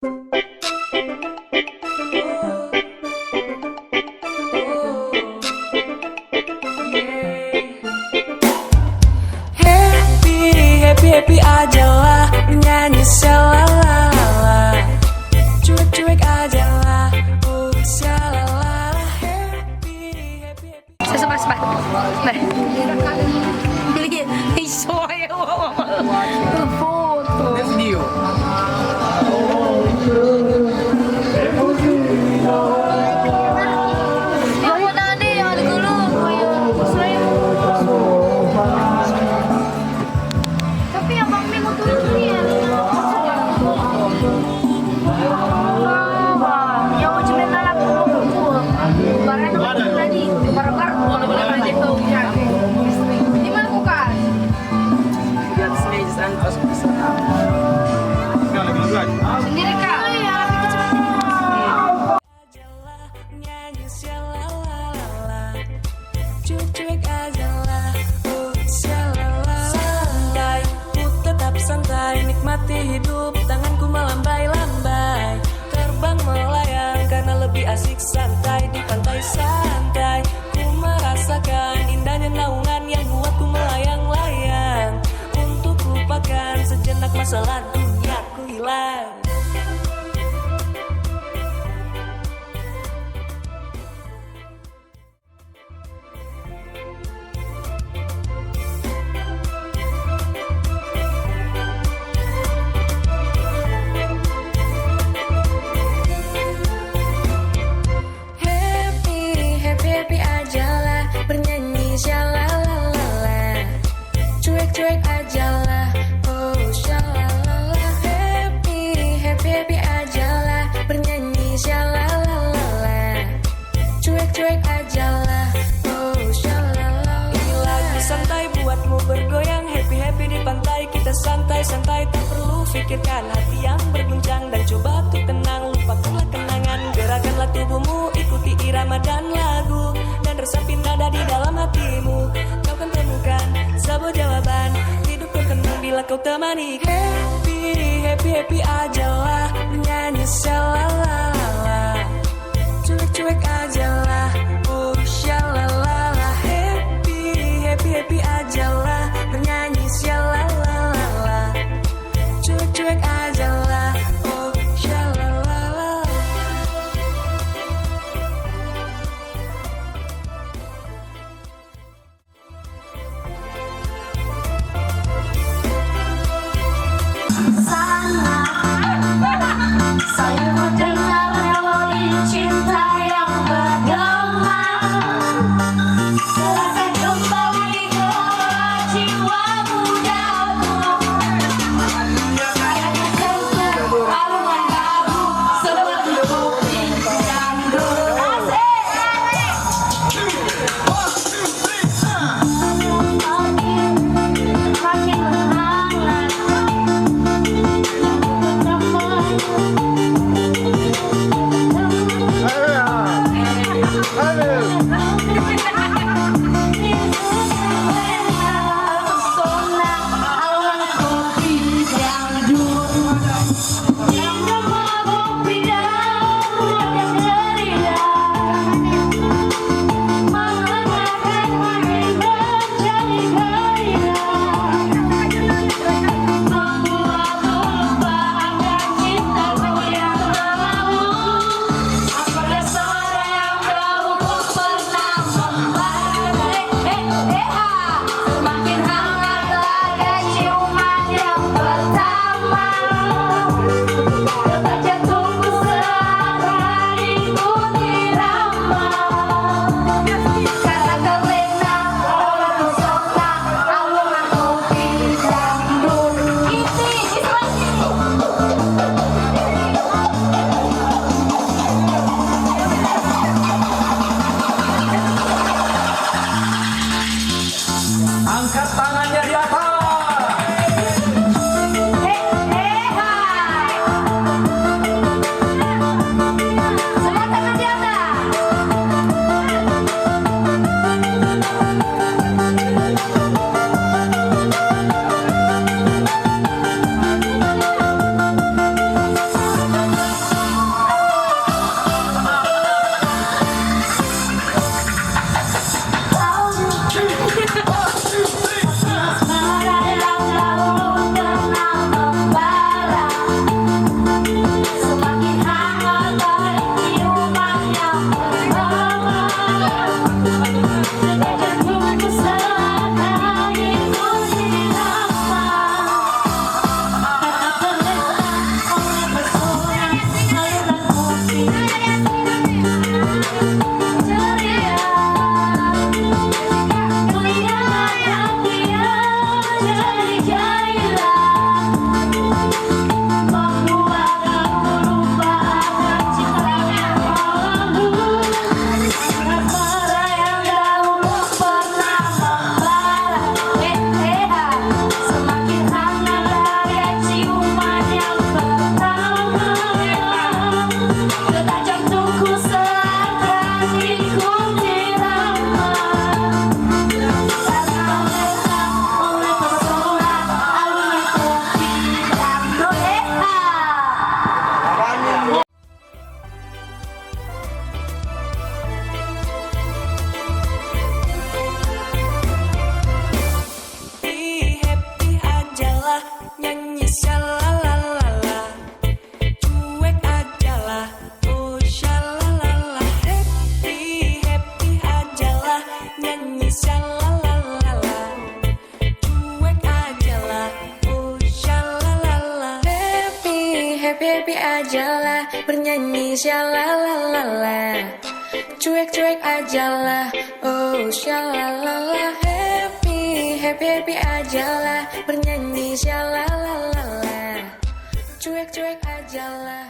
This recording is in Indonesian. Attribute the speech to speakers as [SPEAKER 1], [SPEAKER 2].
[SPEAKER 1] Happy aja lah, nyanyi shalala, cuek-cuek aja lah, shalala. Happy.
[SPEAKER 2] Cepat. Nah, lihat, isoy, foto.
[SPEAKER 3] Video.
[SPEAKER 2] Sendiri kak.
[SPEAKER 1] Nyanyi shalala, cuek-cuek aja lah, shalala. Santai, ku tetap santai, nikmati hidup, tanganku melambai-lambai, terbang melayang karena lebih asik santai di pantai santai. Ku merasakan indahnya naungan yang buatku melayang-layang, untuk lupakan sejenak masalah duniaku hilang. Happy aja lah, bernyanyi shalala, cuek-cuek aja lah, shalala. Happy aja lah, bernyanyi shalala, cuek-cuek aja lah, shalala. Ini lagu santai buatmu bergoyang, happy di pantai, kita santai-santai, tak perlu pikirkan hati yang berguncang, dan coba tuh tenang, lupakanlah kenangan, gerakanlah tubuhmu, ikuti irama dan lagu, dan resapi nada di dalam hatimu. Kau kan temukan sebuah jawaban, hidup pun tenang bila kau temani. Happy aja lah, nyanyi shalala, cuek-cuek aja lah, shalala. Happy aja lah, bernyanyi shalala, cuek-cuek aja lah, shalala.
[SPEAKER 4] Saya mendengar melodi cinta yang bergema, serahkan kembali gelora jiwa mudaku. Saya tersentuh arungan lagu seperti bukti dangdut. Makin menghangat.
[SPEAKER 1] aja lah, bernyanyi syalalala. Cuek-cuek aja lah, oh syalalala. Happy aja lah, bernyanyi syalalala. Cuek-cuek aja lah.